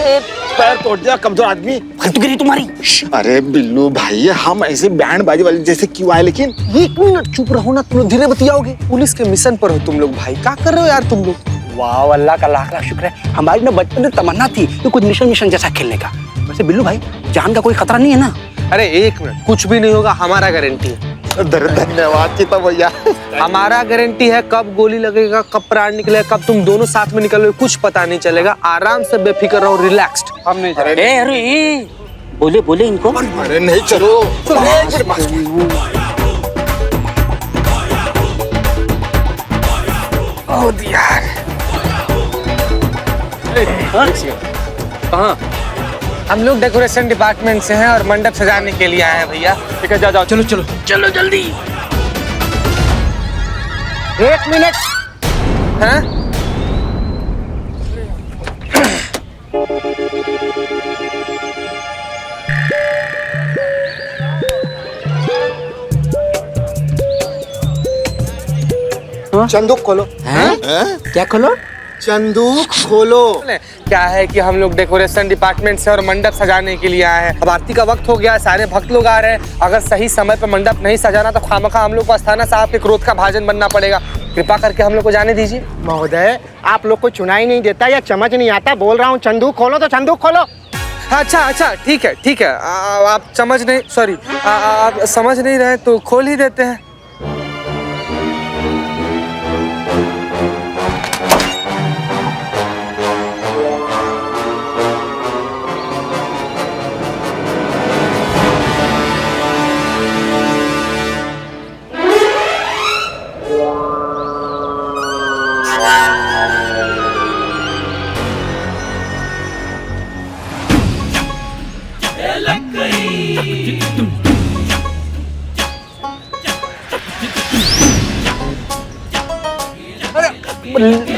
अरे पैर तोड़ दिया कमजोर आदमी। गिरी तुम्हारी। अरे बिल्लू भाई, हम ऐसे बैंड बाजी वाले जैसे क्यों आए? लेकिन 1 मिनट चुप रहो ना, तुम लोग धीरे बतियाओगे। पुलिस के मिशन पर हो तुम लोग भाई, क्या कर रहे हो यार तुम लोग? वाह, अल्लाह का लाख लाख शुक्र है। हमारी ना बचपन में तमन्ना थी कि कुछ मिशन जैसा खेलने का। वैसे बिल्लू भाई, जान का कोई खतरा नहीं है ना? अरे 1 मिनट, कुछ भी नहीं होगा, हमारा गारंटी है। धन्यवाद चिता भैया। हमारा गारंटी है, कब गोली लगेगा, कब प्राण निकलेगा, कब तुम दोनों साथ में निकलोगे, कुछ पता नहीं चलेगा। आराम से बेफिक्र रहो, रिलैक्स्ड। हम नहीं जाएंगे। अरे बोले इनको। अरे नहीं, चलो यार। कहाँ? हम लोग डेकोरेशन डिपार्टमेंट से हैं और मंडप सजाने के लिए आए हैं भैया। ठीक है, जाओ चलो चलो चलो जल्दी। 1 मिनट। हाँ? चंदूक खोलो। क्या खोलो? चंदूक खोलो। क्या है कि हम लोग डेकोरेशन डिपार्टमेंट से और मंडप सजाने के लिए आए हैं। अब आरती का वक्त हो गया है, सारे भक्त लोग आ रहे हैं। अगर सही समय पर मंडप नहीं सजाना तो खामखा हम लोग को अस्थाना साहब के क्रोध का भाजन बनना पड़ेगा। कृपा करके हम लोग को जाने दीजिए। महोदय, आप लोग को चुनाई नहीं देता या समझ नहीं आता? बोल रहा हूँ चंदूक खोलो तो चंदूक खोलो। अच्छा, ठीक है। आप समझ नहीं, सॉरी, आप समझ नहीं रहे तो खोल ही देते हैं।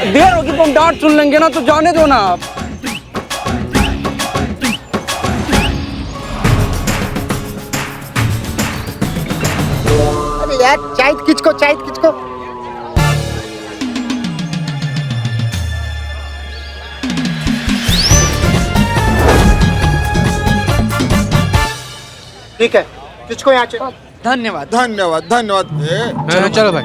देर होगी तो हम डांट सुन लेंगे ना, तो जाने दो ना आप। अरे यार, चाय किसको? ठीक है, किसको यहाँ से? धन्यवाद। चलो भाई।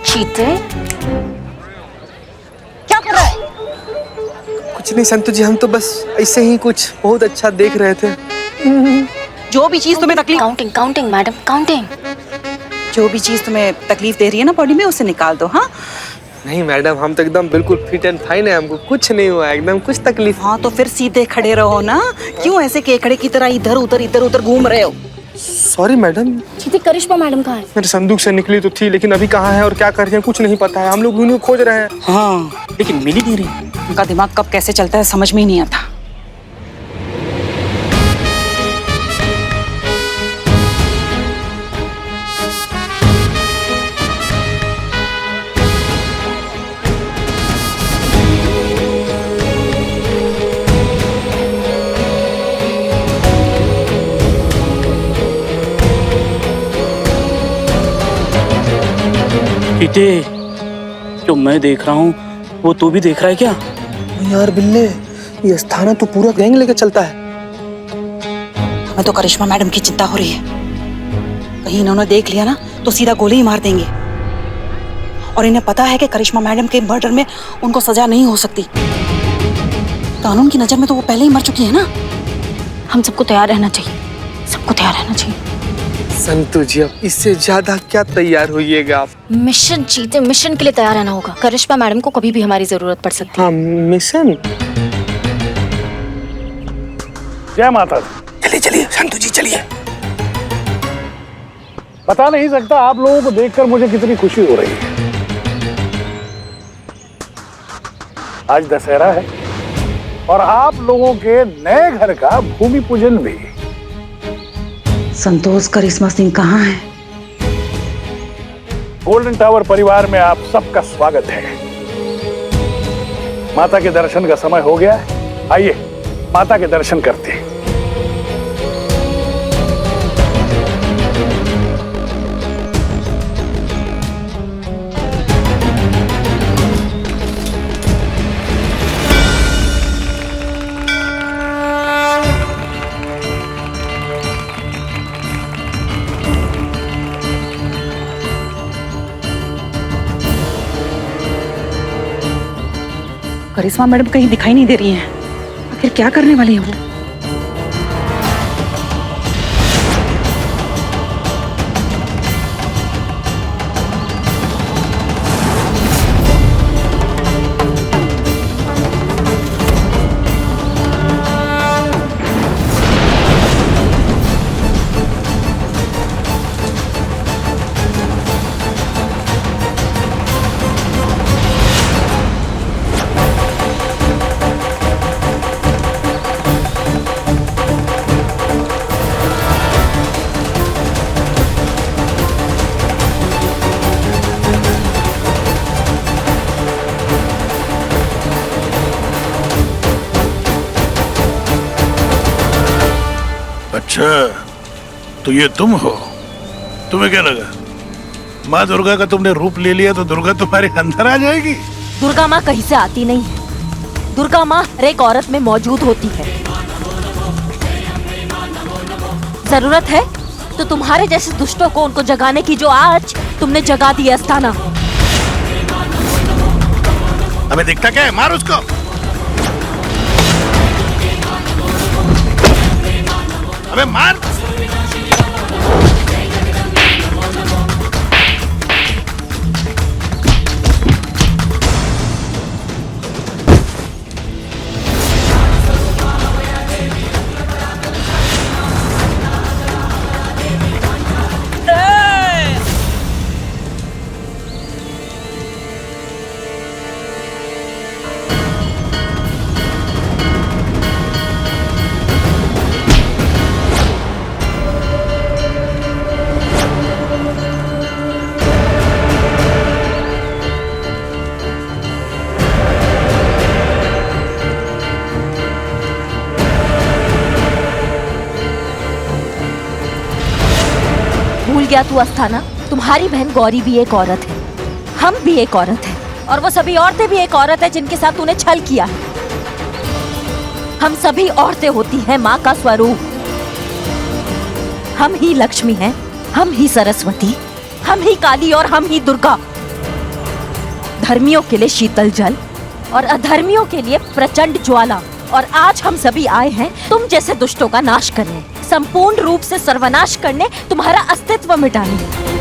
चीते, क्या कर रहा है? कुछ नहीं संतु जी, हम तो बस ऐसे ही कुछ बहुत अच्छा देख रहे थे। जो भी चीज तुम्हें तकलीफ काउंटिंग मैडम, काउंटिंग। जो भी चीज तुम्हें तकलीफ दे रही है ना बॉडी में, उसे निकाल दो। हाँ नहीं मैडम, हम तो एकदम बिल्कुल फिट एंड फाइन है, हमको कुछ नहीं हुआ, एकदम कुछ तकलीफ। हाँ, तो फिर सीधे खड़े रहो ना। क्यों ऐसे केकड़े की तरह इधर उधर घूम रहे हो? Sorry madam. चीते, करिश्मा मैडम कहाँ है? मेरे संदूक से निकली तो थी, लेकिन अभी कहाँ है और क्या कर रही है कुछ नहीं पता है। हम लोग उन्हें खोज रहे हैं। हाँ, लेकिन मिल ही नहीं रही। उनका दिमाग कब कैसे चलता है समझ में ही नहीं आता। चीते, जो मैं देख रहा हूँ वो तू भी देख रहा है क्या? यार बिल्ले, ये अस्थाना तो पूरा गैंग लेकर चलता है। हमें तो करिश्मा मैडम की चिंता हो रही है। कहीं इन्होंने देख लिया ना तो सीधा गोली ही मार देंगे। और इन्हें पता है कि करिश्मा मैडम के मर्डर में उनको सजा नहीं हो सकती। कानून की नजर में तो वो पहले ही मर चुकी है ना। हम सबको तैयार रहना चाहिए, सबको तैयार रहना चाहिए। संतू जी अब इससे ज्यादा क्या तैयार होइएगा आप? मिशन जीते, मिशन के लिए तैयार रहना होगा। करिश्मा मैडम को कभी भी हमारी जरूरत पड़ सकती है। हाँ, मिशन। जय माता दी। चलिए चलिए संतू जी चलिए। बता नहीं सकता आप लोगों को देखकर मुझे कितनी खुशी हो रही है। आज दशहरा है और आप लोगों के नए घर का भूमि पूजन भी। संतोष करिश्मा सिंह कहाँ है? गोल्डन टावर परिवार में आप सबका स्वागत है। माता के दर्शन का समय हो गया है। आइए माता के दर्शन करते हैं। करिश्मा मैडम कहीं दिखाई नहीं दे रही हैं। आखिर क्या करने वाली है वो? अच्छा, तो ये तुम हो? तुम्हें क्या लगा माँ दुर्गा का तुमने रूप ले लिया तो दुर्गा तुम्हारे अंदर आ जाएगी? दुर्गा माँ कहीं से आती नहीं है। दुर्गा माँ हर एक औरत में मौजूद होती है। जरूरत है तो तुम्हारे जैसे दुष्टों को उनको जगाने की, जो आज तुमने जगा दी अस्ताना। हमें दिखता क्या है? मार उसको। अबे मार। भूल गया तू अस्थाना? तुम्हारी बहन गौरी भी एक औरत है, हम भी एक औरत है, और वो सभी औरतें भी एक औरत है जिनके साथ तूने छल किया है। हम सभी औरतें होती हैं माँ का स्वरूप। हम ही लक्ष्मी हैं, हम ही सरस्वती, हम ही काली और हम ही दुर्गा। धर्मियों के लिए शीतल जल और अधर्मियों के लिए प्रचंड ज्वाला। और आज हम सभी आए हैं तुम जैसे दुष्टों का नाश करने, संपूर्ण रूप से सर्वनाश करने, तुम्हारा अस्तित्व मिटाने।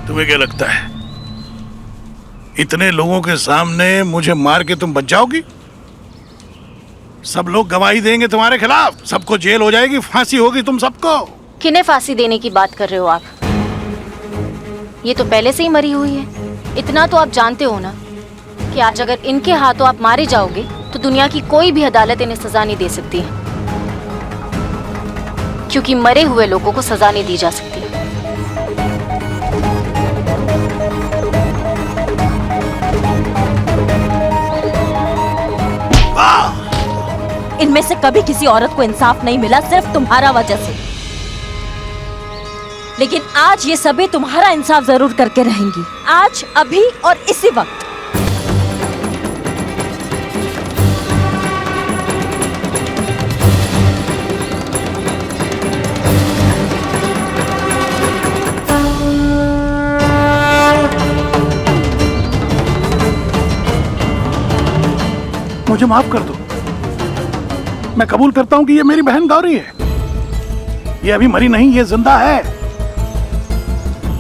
तुम्हें क्या लगता है इतने लोगों के सामने मुझे मार के तुम बच जाओगी? सब लोग गवाही देंगे तुम्हारे खिलाफ, सबको जेल हो जाएगी, फांसी होगी तुम सबको। किन्हें फांसी देने की बात कर रहे हो आप? ये तो पहले से ही मरी हुई है। इतना तो आप जानते हो ना कि आज अगर इनके हाथों आप मारे जाओगे तो दुनिया की कोई भी अदालत इन्हें सजा नहीं दे सकती है, क्योंकि मरे हुए लोगों को सजा नहीं दी जा सकती। में से कभी किसी औरत को इंसाफ नहीं मिला, सिर्फ तुम्हारा वजह से। लेकिन आज ये सभी तुम्हारा इंसाफ जरूर करके रहेंगी, आज, अभी और इसी वक्त। मुझे माफ कर दो। मैं कबूल करता हूं कि ये मेरी बहन गौरी है। ये अभी मरी नहीं, ये जिंदा है।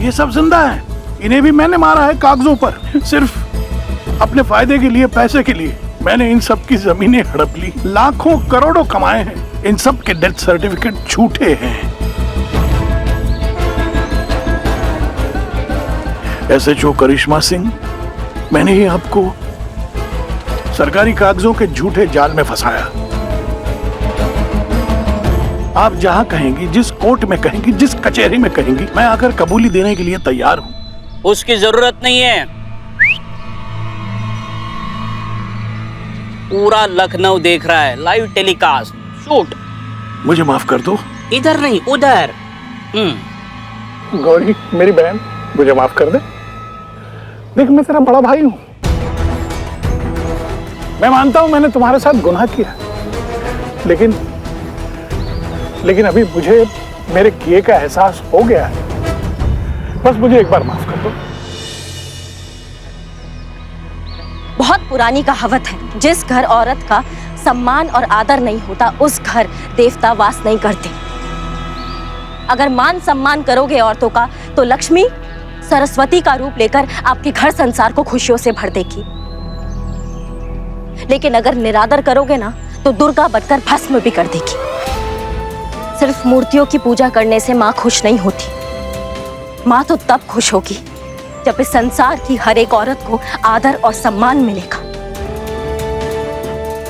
ये सब जिंदा है। इन्हें भी मैंने मारा है कागजों पर, सिर्फ अपने फायदे के लिए, पैसे के लिए। मैंने इन सब की जमीनें हड़प ली, लाखों करोड़ों कमाए हैं। इन सब के डेथ सर्टिफिकेट झूठे हैं। एसएचओ करिश्मा सिंह, मैंने ही आपको सरकारी कागजों के झूठे जाल में फंसाया। आप जहां कहेंगी, जिस कोर्ट में कहेंगी, जिस कचहरी में कहेंगी, मैं आकर कबूली देने के लिए तैयार हूं। उसकी जरूरत नहीं है। पूरा लखनऊ देख रहा है, लाइव टेलीकास्ट, शूट। मुझे माफ कर दो। इधर नहीं, उधर। गौरी मेरी बहन, मुझे माफ कर दे। देख, मैं तेरा बड़ा भाई हूं। मैं मानता हूं मैंने तुम्हारे साथ गुनाह किया, लेकिन अभी मुझे मेरे किए का एहसास हो गया है। बस मुझे एक बार माफ कर दो। बहुत पुरानी कहावत है, जिस घर औरत का सम्मान और आदर नहीं होता, उस घर देवता वास नहीं करते। अगर मान सम्मान करोगे औरतों का, तो लक्ष्मी सरस्वती का रूप लेकर आपके घर संसार को खुशियों से भर देगी। लेकिन अगर निरादर करोगे ना, तो दुर्गा बनकर भस्म भी कर देगी। सिर्फ मूर्तियों की पूजा करने से माँ खुश नहीं होती। माँ तो तब खुश होगी जब इस संसार की हर एक औरत को आदर और सम्मान मिलेगा,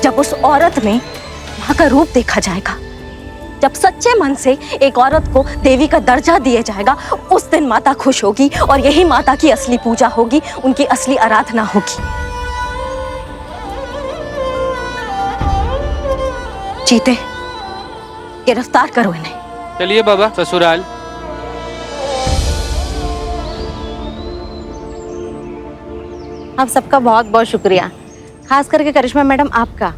जब उस औरत में माँ का रूप देखा जाएगा, जब सच्चे मन से एक औरत को देवी का दर्जा दिया जाएगा। उस दिन माता खुश होगी, और यही माता की असली पूजा होगी, उनकी असली आराधना होगी। चीते, गिरफ्तार करो इन्हें। चलिए बाबा ससुराल। आप सबका बहुत बहुत शुक्रिया, खास करके करिश्मा मैडम आपका।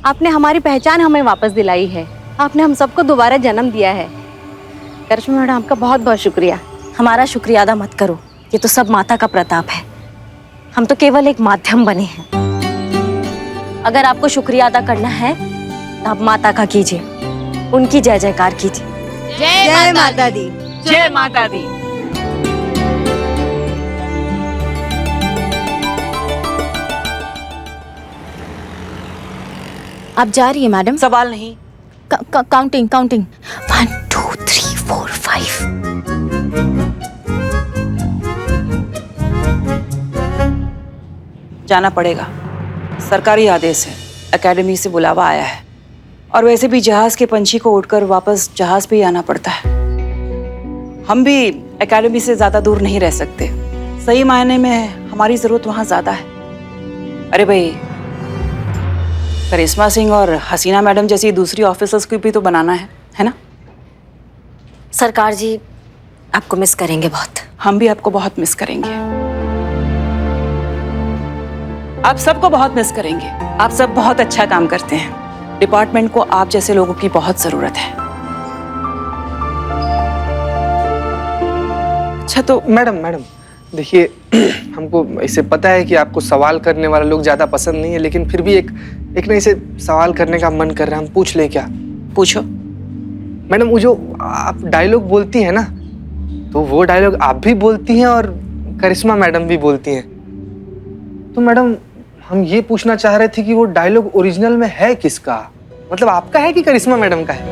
आपने हमारी पहचान हमें वापस दिलाई है। आपने हम सबको दोबारा जन्म दिया है। करिश्मा मैडम आपका बहुत बहुत शुक्रिया। हमारा शुक्रिया अदा मत करो, ये तो सब माता का प्रताप है। हम तो केवल एक माध्यम बने हैं। अगर आपको शुक्रिया अदा करना है तो आप माता का कीजिए, उनकी जय जयकार कीजिए। जय माता दी। जय माता दी। आप जा रही है मैडम? सवाल नहीं। काउंटिंग 1 2 3 4 5। जाना पड़ेगा, सरकारी आदेश है। एकेडमी से बुलावा आया है, और वैसे भी जहाज के पंछी को उड़कर वापस जहाज पे ही आना पड़ता है। हम भी एकेडमी से ज्यादा दूर नहीं रह सकते। सही मायने में हमारी जरूरत वहां ज्यादा है। अरे भाई, करिश्मा सिंह और हसीना मैडम जैसी दूसरी ऑफिसर्स को भी तो बनाना है ना? सरकार जी आपको मिस करेंगे बहुत। हम भी आपको बहुत मिस करेंगे। आप सबको बहुत मिस करेंगे। आप सब बहुत अच्छा काम करते हैं। डिपार्टमेंट को आप जैसे लोगों की बहुत जरूरत है। अच्छा तो मैडम देखिए, हमको इसे पता है कि आपको सवाल करने वाले लोग ज्यादा पसंद नहीं है, लेकिन फिर भी एक ना इसे सवाल करने का मन कर रहा है। हम पूछ लें क्या? पूछो। मैडम, वो जो आप डायलॉग बोलती हैं ना, तो वो डायलॉग आप भी बोलती हैं और करिश्मा मैडम भी बोलती हैं। तो मैडम, हम ये पूछना चाह रहे थे कि वो डायलॉग ओरिजिनल में है किसका? मतलब आपका है कि करिश्मा मैडम का है?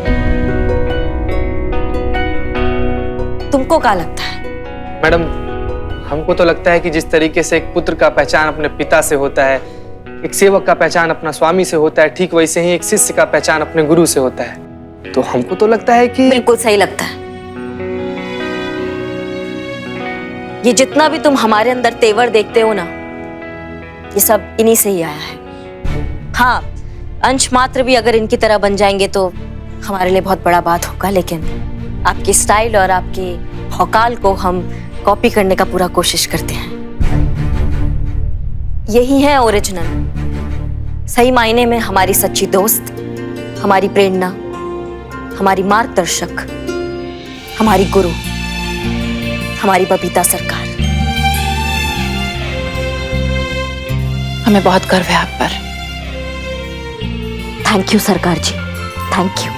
तुमको क्या लगता है? मैडम, हमको तो लगता है कि जिस तरीके से एक पुत्र का पहचान अपने पिता से होता है, एक सेवक का पहचान अपना स्वामी से होता है, ठीक वैसे ही एक शिष्य का पहचान अपने गुरु से होता है। तो हमको तो लगता है कि बिल्कुल सही लगता है। ये जितना भी तुम हमारे अंदर तेवर देखते हो ना, ये सब इन्हीं से ही आया है। हाँ, अंश मात्र भी अगर इनकी तरह बन जाएंगे तो हमारे लिए बहुत बड़ा बात होगा, लेकिन आपकी स्टाइल और आपके भौकाल को हम कॉपी करने का पूरा कोशिश करते हैं। यही है ओरिजिनल, सही मायने में हमारी सच्ची दोस्त, हमारी प्रेरणा, हमारी मार्गदर्शक, हमारी गुरु, हमारी बबीता सरकार। हमें बहुत गर्व है आप पर। थैंक यू सरकार जी, थैंक यू।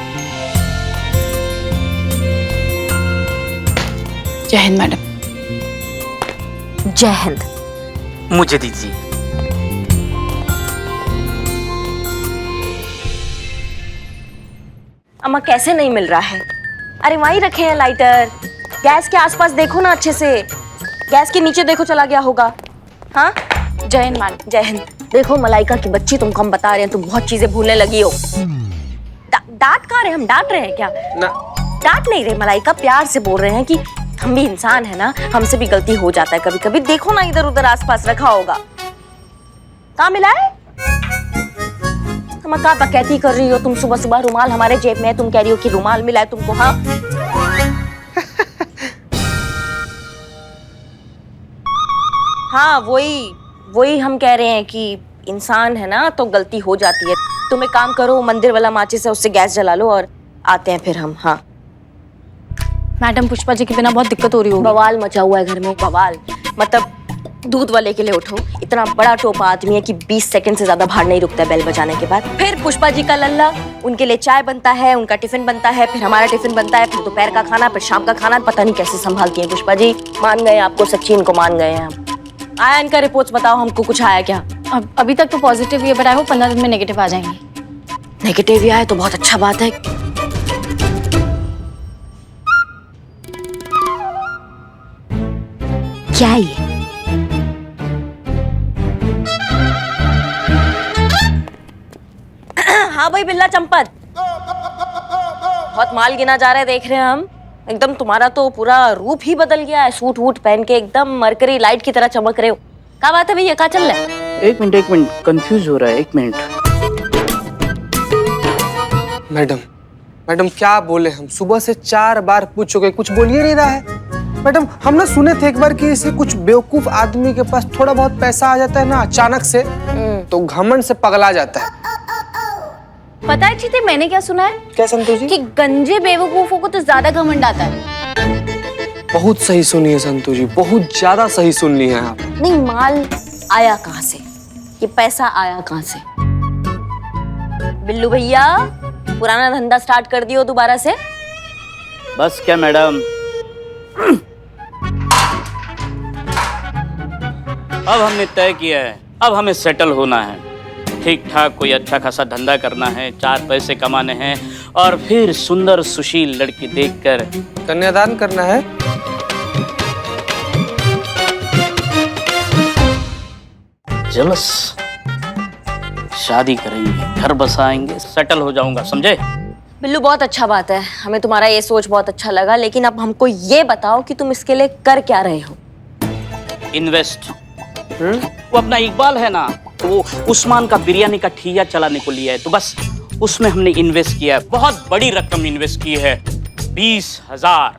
जय हिंद मैडम। जय हिंद। मुझे दीजिए। अम्मा कैसे नहीं मिल रहा है? अरे वहीं रखे हैं लाइटर, गैस के आसपास देखो ना अच्छे से, गैस के नीचे देखो चला गया होगा। हाँ जय हिंद मैडम। जय हिंद। देखो मलाइका की बच्ची, तुमको हम बता रहे हैं तुम बहुत चीजें भूलने लगी हो। डांट कहाँ रहे? हम डांट रहे हैं क्या? ना डांट नहीं रहे मलाइका, प्यार से बोल रहे हैं कि हम भी इंसान है ना, हमसे भी गलती हो जाता है कभी कभी। देखो ना इधर उधर आसपास रखा होगा, कहाँ मिला है? तुम क्या बकैती कर रही हो? तुम सुबह सुबह रुमाल हमारे जेब में है, तुम कह रही हो कि रुमाल मिला है तुमको। हाँ हाँ वही हम कह रहे हैं कि इंसान है ना तो गलती हो जाती है। तुम एक काम करो, मंदिर वाला माचिस है उससे गैस जला लो और आते हैं फिर हम। हाँ मैडम पुष्पा जी के बिना बहुत दिक्कत हो रही होगी। बवाल मचा हुआ है घर में, बवाल मतलब दूध वाले के लिए उठो, इतना बड़ा टोपा आदमी है कि 20 सेकंड से ज्यादा बाहर नहीं रुकता है बेल बजाने के बाद। फिर पुष्पा जी का लल्ला, उनके लिए चाय बनता है, उनका टिफिन बनता है, फिर हमारा टिफिन बनता है, फिर दोपहर का खाना, फिर शाम का खाना। पता नहीं कैसे संभालती हैं पुष्पा जी। मान गए आपको, सच्ची इनको मान गए हैं हम। आया इनका रिपोर्ट्स बताओ हमको, कुछ आया क्या? अभी तक तो पॉजिटिव ही है, बट आई होप 15 दिन में नेगेटिव आ जाएंगे। नेगेटिव ही आया तो बहुत अच्छा बात है। क्या ये? हाँ भाई बिल्ला चंपत, बहुत माल गिना जा रहा है देख रहे हैं हम। एकदम तुम्हारा तो पूरा रूप ही बदल गया है, सूट वूट पहन के एकदम मरकरी लाइट की तरह चमक रहे हो। क्या बात है भैया, क्या चल रहा है? एक मिनट कंफ्यूज हो रहा है, 1 मिनट। मैडम क्या बोले हम? सुबह से 4 बार पूछ चुके, कुछ बोल ही नहीं रहा है। मैडम हम ना सुने थे एक बार कि इसे कुछ बेवकूफ आदमी के पास थोड़ा बहुत पैसा आ जाता है ना अचानक से, तो घमंड से पगला जाता है। पता है चीते, मैंने क्या सुना है? क्या संतोष जी? कि गंजे बेवकूफों को तो ज्यादा घमंड आता है। बहुत सही सुनी है संतोष जी, बहुत ज्यादा सही सुन ली है आप। नहीं, माल आया कहाँ से, ये पैसा आया कहाँ से? बिल्लू भैया पुराना धंधा स्टार्ट कर दियो दोबारा से। बस क्या मैडम, अब हमने तय किया है, अब हमें सेटल होना है, ठीक ठाक कोई अच्छा खासा धंधा करना है, 4 पैसे कमाने हैं और फिर सुंदर सुशील लड़की देखकर कन्यादान करना है। जलस शादी करेंगे, घर बसाएंगे, सेटल हो जाऊंगा, समझे? बिल्लू बहुत अच्छा बात है, हमें तुम्हारा ये सोच बहुत अच्छा लगा, लेकिन अब हमको ये बताओ कि तुम इसके लिए कर क्या रहे हो? इन्वेस्ट। वो अपना इकबाल है ना, तो वो उस्मान का बिरयानी का ठिया चलाने को लिया है, तो बस उसमें हमने इन्वेस्ट किया है, बहुत बड़ी रकम इन्वेस्ट की है, 20,000।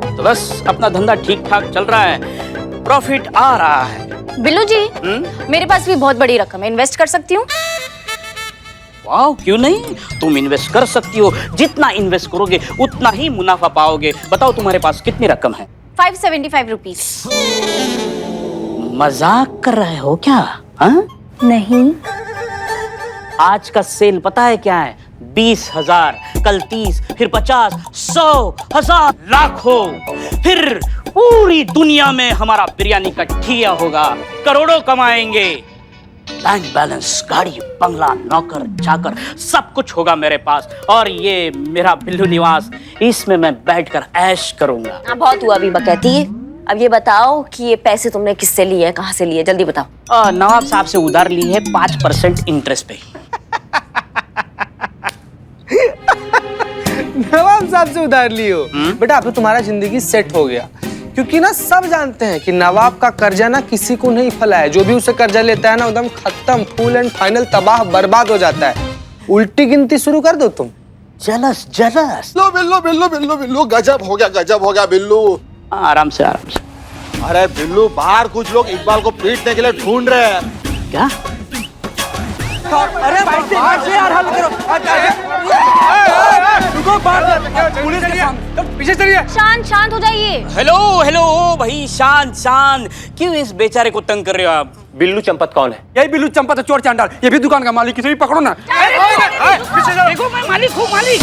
तो बस अपना धंधा ठीक ठाक चल रहा है, प्रॉफिट आ रहा है। बिल्लू जी, मेरे पास भी बहुत बड़ी रकम है, इन्वेस्ट कर सकती हूँ? वाह, क्यों नहीं, तुम इन्वेस्ट कर सकती हो, जितना इन्वेस्ट करोगे उतना ही मुनाफा पाओगे। बताओ तुम्हारे पास कितनी रकम है? 575 रुपीज। मजाक कर रहे हो क्या? हाँ? नहीं, आज का सेल पता है क्या है? 20,000, कल 30, फिर 50, 100, 1000, लाखों, फिर पूरी दुनिया में हमारा बिरयानी का ठिया होगा, करोड़ों कमाएंगे, बैंक बैलेंस, गाड़ी, बंगला, नौकर चाकर, सब कुछ होगा मेरे पास, और ये मेरा बिल्लू निवास, इसमें मैं बैठकर ऐश करूंगा। बहुत हुआ अभी बकैती। अब ये बताओ कि ये पैसे तुमने किससे लिए हैं, कहाँ से लिए, जल्दी बताओ। नवाब साहब से उधार ली है 5% इंटरेस्ट पे। नवाब साहब से उधार लियो? बेटा अब तो तुम्हारा जिंदगी सेट हो गया, क्योंकि ना सब जानते हैं कि नवाब का कर्जा ना किसी को नहीं फला है। जो भी उसे कर्जा लेता है ना एकदम खत्म, फुल एंड फाइनल तबाह बर्बाद हो जाता है। उल्टी गिनती शुरू कर दो तुम। Jealous jealous. लो बिल्लू बिल्लू बिल्लू बिल्लू, गजब हो गया बिल्लू। आराम से आराम से। अरे बिल्लू, बाहर कुछ लोग इकबाल को पीटने के लिए ढूंढ रहे हैं। क्या? अरे बाहर से यार, हल करो। पुलिस के सामने पीछे चलिए। शांत हो जाइए। हेलो हेलो भाई, शांत शांत। क्यों इस बेचारे को तंग कर रहे हो आप? बिल्लू चंपत कौन है? यही बिल्लू चंपत है, चोर चांडाल। ये भी दुकान का मालिक, इसे भी पकड़ो ना। देखो मैं मालिक हूँ, मालिक।